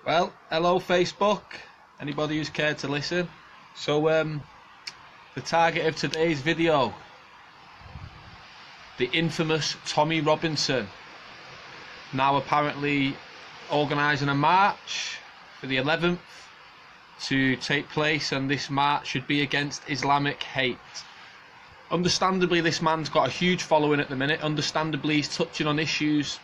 Well, hello Facebook, anybody who's cared to listen. So the target of today's video, the infamous Tommy Robinson, now apparently organising a march for the 11th to take place, and this march should be against Islamic hate. Understandably, this man's got a huge following at the minute. Understandably, he's touching on issues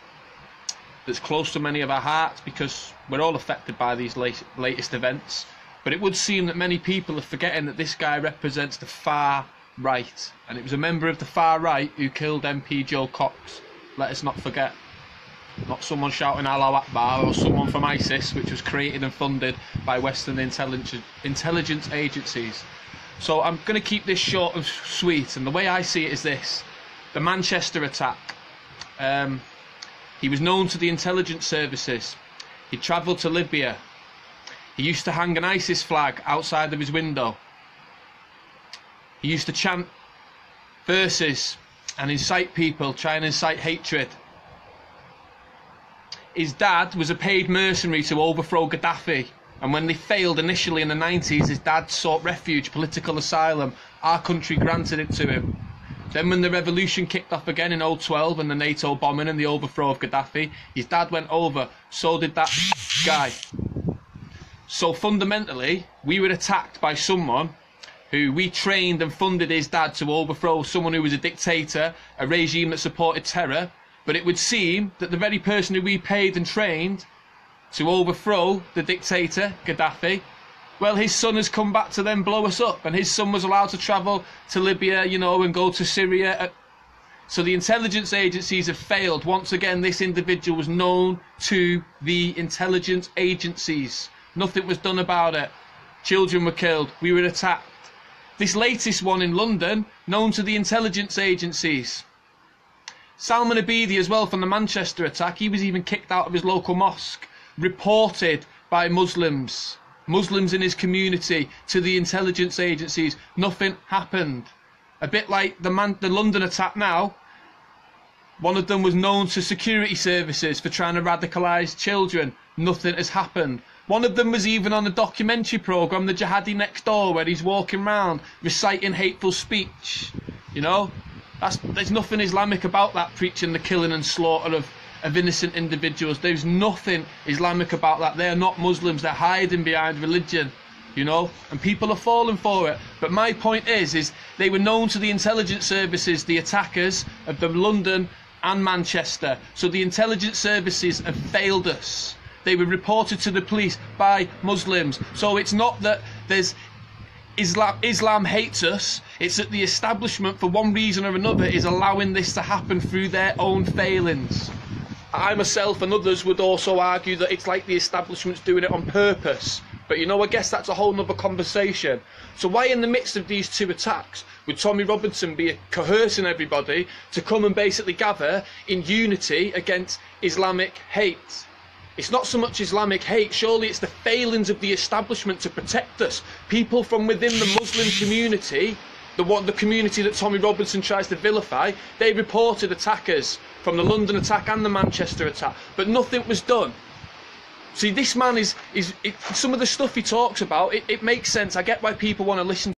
that's close to many of our hearts, because we're all affected by these latest events. But it would seem that many people are forgetting that this guy represents the far right, and it was a member of the far right who killed MP Joe Cox. Let us not forget. Not someone shouting Allahu Akbar or someone from ISIS, which was created and funded by Western intelligence agencies. So I'm going to keep this short and sweet, and the way I see it is this: the Manchester attack. He was known to the intelligence services. He travelled to Libya. He used to hang an ISIS flag outside of his window. He used to chant verses and incite people, try and incite hatred. His dad was a paid mercenary to overthrow Gaddafi, and when they failed initially in the 90s, his dad sought refuge, political asylum. Our country granted it to him. Then when the revolution kicked off again in 2012 and the NATO bombing and the overthrow of Gaddafi, his dad went over, so did that guy. So fundamentally, we were attacked by someone who we trained and funded his dad to overthrow, someone who was a dictator, a regime that supported terror. But it would seem that the very person who we paid and trained to overthrow the dictator, Gaddafi, well, his son has come back to then blow us up, and his son was allowed to travel to Libya, you know, and go to Syria. So the intelligence agencies have failed. Once again, this individual was known to the intelligence agencies. Nothing was done about it. Children were killed. We were attacked. This latest one in London, known to the intelligence agencies. Salman Abedi as well, from the Manchester attack. He was even kicked out of his local mosque, reported by Muslims in his community to the intelligence agencies. Nothing happened. A bit like the London attack now. One of them was known to security services for trying to radicalise children. Nothing has happened. One of them was even on a documentary programme, The Jihadi Next Door, where he's walking around reciting hateful speech. You know, there's nothing Islamic about that, preaching the killing and slaughter of innocent individuals. There's nothing Islamic about that. They're not Muslims. They're hiding behind religion, you know, and people are falling for it. But my point is they were known to the intelligence services, the attackers of the London and Manchester. So the intelligence services have failed us. They were reported to the police by Muslims. So it's not that there's Islam hates us, it's that the establishment, for one reason or another, is allowing this to happen through their own failings. I myself and others would also argue that it's like the establishment's doing it on purpose. But you know, I guess that's a whole nother conversation. So why in the midst of these two attacks would Tommy Robinson be coercing everybody to come and basically gather in unity against Islamic hate? It's not so much Islamic hate, surely it's the failings of the establishment to protect us. People from within the Muslim community, the community that Tommy Robinson tries to vilify, they reported attackers from the London attack and the Manchester attack, but nothing was done. See, this man some of the stuff he talks about, it makes sense. I get why people want to listen.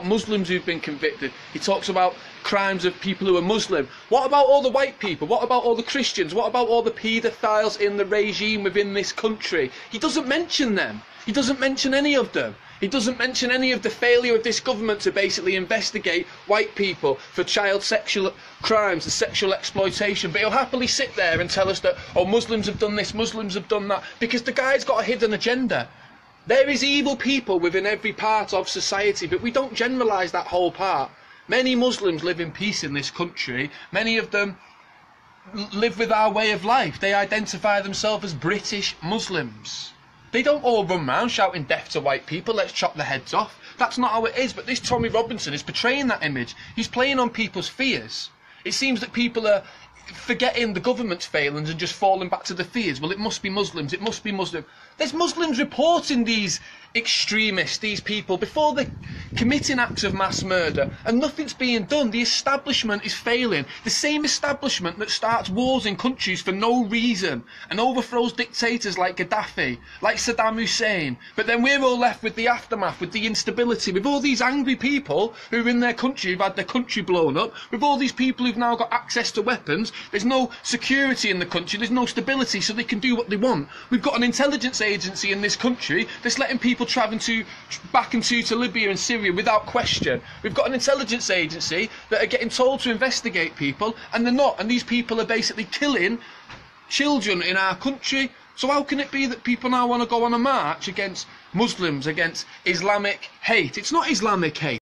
Muslims who've been convicted. He talks about crimes of people who are Muslim. What about all the white people? What about all the Christians? What about all the paedophiles in the regime within this country? He doesn't mention them. He doesn't mention any of them. He doesn't mention any of the failure of this government to basically investigate white people for child sexual crimes and sexual exploitation. But he'll happily sit there and tell us that, oh, Muslims have done this, Muslims have done that, because the guy's got a hidden agenda. There is evil people within every part of society, but we don't generalise that whole part. Many Muslims live in peace in this country. Many of them live with our way of life. They identify themselves as British Muslims. They don't all run around shouting death to white people, let's chop their heads off. That's not how it is, but this Tommy Robinson is portraying that image. He's playing on people's fears. It seems that people are forgetting the government's failings and just falling back to the fears. Well, it must be Muslims, it must be Muslim. There's Muslims reporting these extremists, these people, before they committing acts of mass murder, and nothing's being done. The establishment is failing. The same establishment that starts wars in countries for no reason and overthrows dictators like Gaddafi, like Saddam Hussein. But then we're all left with the aftermath, with the instability, with all these angry people who are in their country, who've had their country blown up, with all these people who've now got access to weapons. There's no security in the country, there's no stability, so they can do what they want. We've got an intelligence agency in this country that's letting people travel back into Libya and Syria without question. We've got an intelligence agency that are getting told to investigate people, and they're not, and these people are basically killing children in our country. So how can it be that people now want to go on a march against Muslims, against Islamic hate? It's not Islamic hate,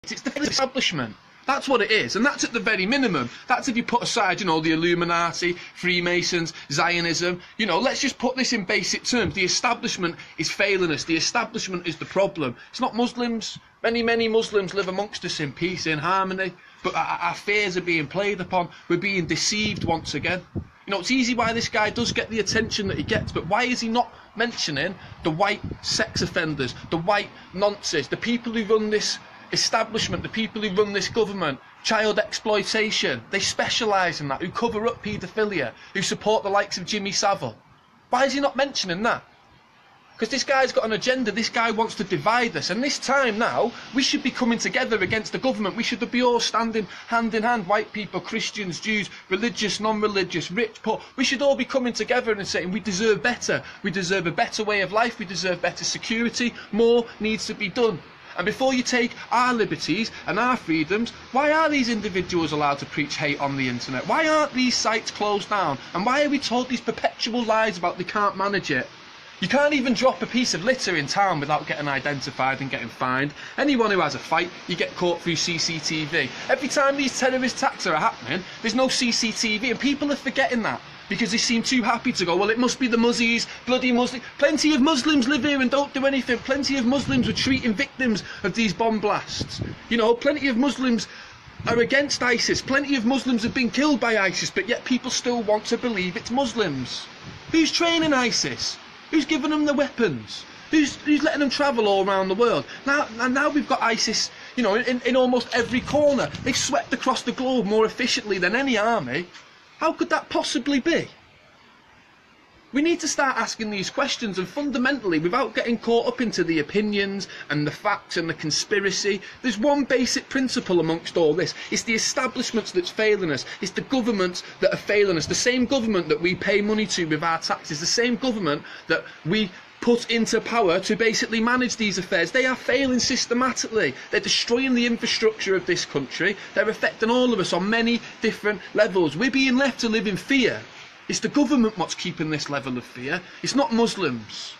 it's the establishment. That's what it is, and that's at the very minimum. That's if you put aside, the Illuminati, Freemasons, Zionism. Let's just put this in basic terms. The establishment is failing us. The establishment is the problem. It's not Muslims. Many, many Muslims live amongst us in peace, in harmony, but our fears are being played upon. We're being deceived once again. It's easy why this guy does get the attention that he gets, but why is he not mentioning the white sex offenders, the white nonces, the people who run this establishment, the people who run this government, child exploitation? They specialise in that, who cover up paedophilia, who support the likes of Jimmy Savile. Why is he not mentioning that? Because this guy's got an agenda. This guy wants to divide us, and this time now we should be coming together against the government. We should be all standing hand in hand, white people, Christians, Jews, religious, non-religious, rich, poor. We should all be coming together and saying we deserve better. We deserve a better way of life. We deserve better security. More needs to be done. And before you take our liberties and our freedoms, why are these individuals allowed to preach hate on the internet? Why aren't these sites closed down? And why are we told these perpetual lies about they can't manage it? You can't even drop a piece of litter in town without getting identified and getting fined. Anyone who has a fight, you get caught through CCTV. Every time these terrorist attacks are happening, there's no CCTV, and people are forgetting that, because they seem too happy to go, well, it must be the Muzzies, bloody Muslims. Plenty of Muslims live here and don't do anything. Plenty of Muslims were treating victims of these bomb blasts. Plenty of Muslims are against ISIS. Plenty of Muslims have been killed by ISIS, but yet people still want to believe it's Muslims. Who's training ISIS? Who's giving them the weapons? Who's letting them travel all around the world? Now we've got ISIS, in almost every corner. They've swept across the globe more efficiently than any army. How could that possibly be? We need to start asking these questions, and fundamentally, without getting caught up into the opinions and the facts and the conspiracy, there's one basic principle amongst all this. It's the establishments that's failing us. It's the governments that are failing us. The same government that we pay money to with our taxes, the same government that we put into power to basically manage these affairs. They are failing systematically. They're destroying the infrastructure of this country. They're affecting all of us on many different levels. We're being left to live in fear. It's the government what's keeping this level of fear. It's not Muslims.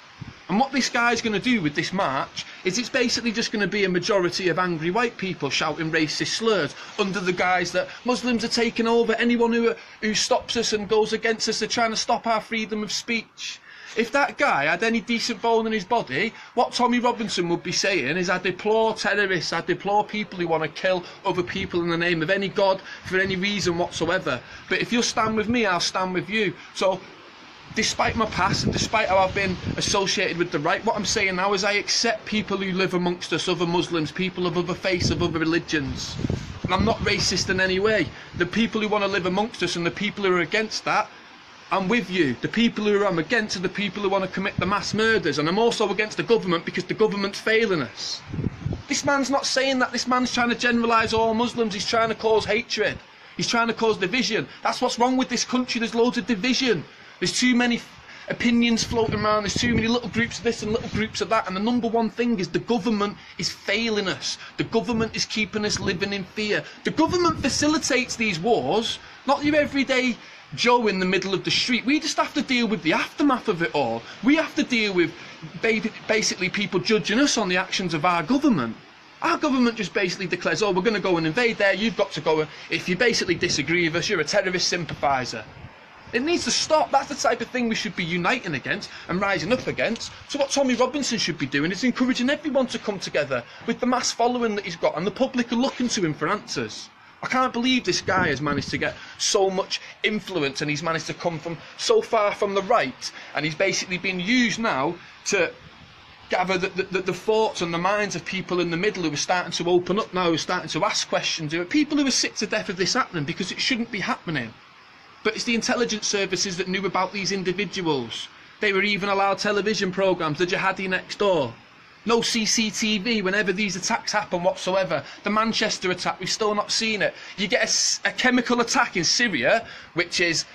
And what this guy's going to do with this march is it's basically just going to be a majority of angry white people shouting racist slurs under the guise that Muslims are taking over. Anyone who stops us and goes against us, they're trying to stop our freedom of speech. If that guy had any decent bone in his body, what Tommy Robinson would be saying is, I deplore terrorists, I deplore people who want to kill other people in the name of any god for any reason whatsoever. But if you'll stand with me, I'll stand with you. So, despite my past and despite how I've been associated with the right, what I'm saying now is I accept people who live amongst us, other Muslims, people of other faiths, of other religions. And I'm not racist in any way. The people who want to live amongst us and the people who are against that, I'm with you. The people who I'm against are the people who want to commit the mass murders, and I'm also against the government because the government's failing us. This man's not saying that. This man's trying to generalise all Muslims. He's trying to cause hatred. He's trying to cause division. That's what's wrong with this country. There's loads of division. There's too many opinions floating around. There's too many little groups of this and little groups of that, and the number one thing is the government is failing us. The government is keeping us living in fear. The government facilitates these wars, not your everyday Joe in the middle of the street. We just have to deal with the aftermath of it all. We have to deal with basically people judging us on the actions of our government. Our government just basically declares, oh, we're going to go and invade there, you've got to go, if you basically disagree with us, you're a terrorist sympathiser. It needs to stop. That's the type of thing we should be uniting against and rising up against. So what Tommy Robinson should be doing is encouraging everyone to come together with the mass following that he's got, and the public are looking to him for answers. I can't believe this guy has managed to get so much influence, and he's managed to come from so far from the right, and he's basically been used now to gather that the thoughts and the minds of people in the middle who are starting to open up now, who are starting to ask questions, who are people who are sick to death of this happening because it shouldn't be happening. But it's the intelligence services that knew about these individuals. They were even allowed television programmes, the Jihadi Next Door. No CCTV whenever these attacks happen whatsoever. The Manchester attack, we've still not seen it. You get a chemical attack in Syria, which is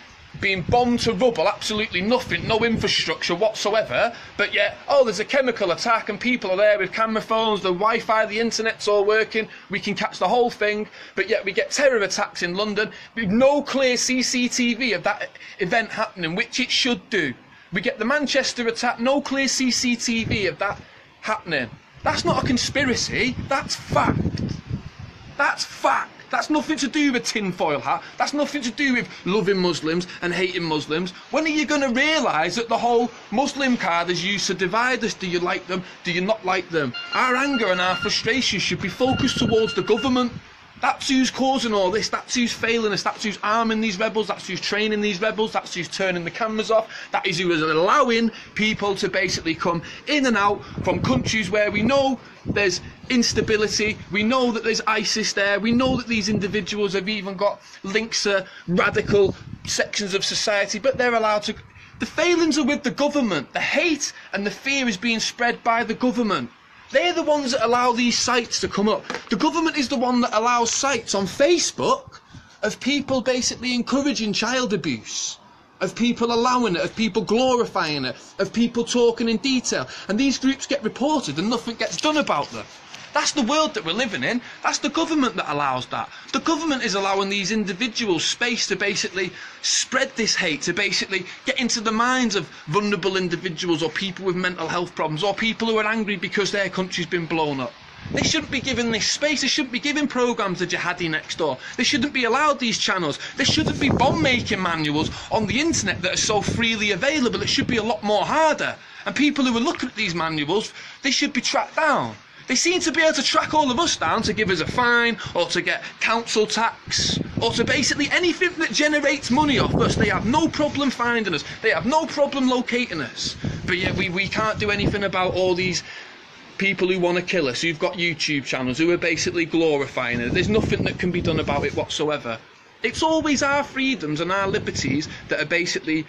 being bombed to rubble, absolutely nothing, no infrastructure whatsoever, but yet, oh, there's a chemical attack and people are there with camera phones, the Wi-Fi, the internet's all working, we can catch the whole thing, but yet we get terror attacks in London with no clear CCTV of that event happening, which it should do. We get the Manchester attack, no clear CCTV of that happening. That's not a conspiracy, that's fact. That's fact. That's nothing to do with a tinfoil hat. That's nothing to do with loving Muslims and hating Muslims. When are you going to realise that the whole Muslim card is used to divide us? Do you like them? Do you not like them? Our anger and our frustration should be focused towards the government. That's who's causing all this, that's who's failing us, that's who's arming these rebels, that's who's training these rebels, that's who's turning the cameras off, that is who is allowing people to basically come in and out from countries where we know there's instability, we know that there's ISIS there, we know that these individuals have even got links to radical sections of society, but they're allowed to... The failings are with the government. The hate and the fear is being spread by the government. They're the ones that allow these sites to come up. The government is the one that allows sites on Facebook of people basically encouraging child abuse, of people allowing it, of people glorifying it, of people talking in detail. And these groups get reported and nothing gets done about them. That's the world that we're living in. That's the government that allows that. The government is allowing these individuals space to basically spread this hate, to basically get into the minds of vulnerable individuals or people with mental health problems or people who are angry because their country's been blown up. They shouldn't be given this space. They shouldn't be giving programmes to Jihadi Next Door. They shouldn't be allowed these channels. There shouldn't be bomb-making manuals on the internet that are so freely available. It should be a lot more harder. And people who are looking at these manuals, they should be tracked down. They seem to be able to track all of us down to give us a fine, or to get council tax, or to basically anything that generates money off us. They have no problem finding us. They have no problem locating us. But yet we can't do anything about all these people who want to kill us, who've got YouTube channels, who are basically glorifying it. There's nothing that can be done about it whatsoever. It's always our freedoms and our liberties that are basically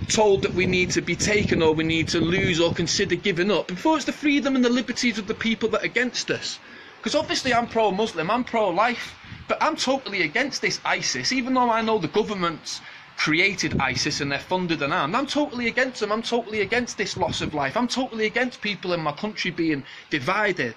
told that we need to be taken or we need to lose or consider giving up before it's the freedom and the liberties of the people that are against us. Because obviously I'm pro-Muslim, I'm pro-life, but I'm totally against this ISIS, even though I know the government's created ISIS and they're funded and armed. I'm totally against them. I'm totally against this loss of life. I'm totally against people in my country being divided.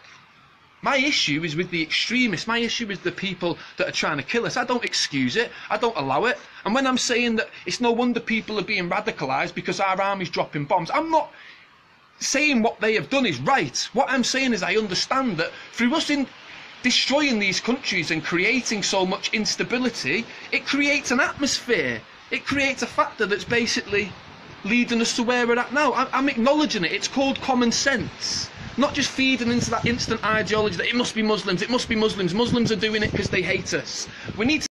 My issue is with the extremists. My issue is the people that are trying to kill us. I don't excuse it. I don't allow it. And when I'm saying that it's no wonder people are being radicalised because our army's dropping bombs, I'm not saying what they have done is right. What I'm saying is I understand that through us in destroying these countries and creating so much instability, it creates an atmosphere. It creates a factor that's basically leading us to where we're at now. I'm acknowledging it. It's called common sense. Not just feeding into that instant ideology that it must be Muslims, it must be Muslims. Muslims are doing it because they hate us. We need to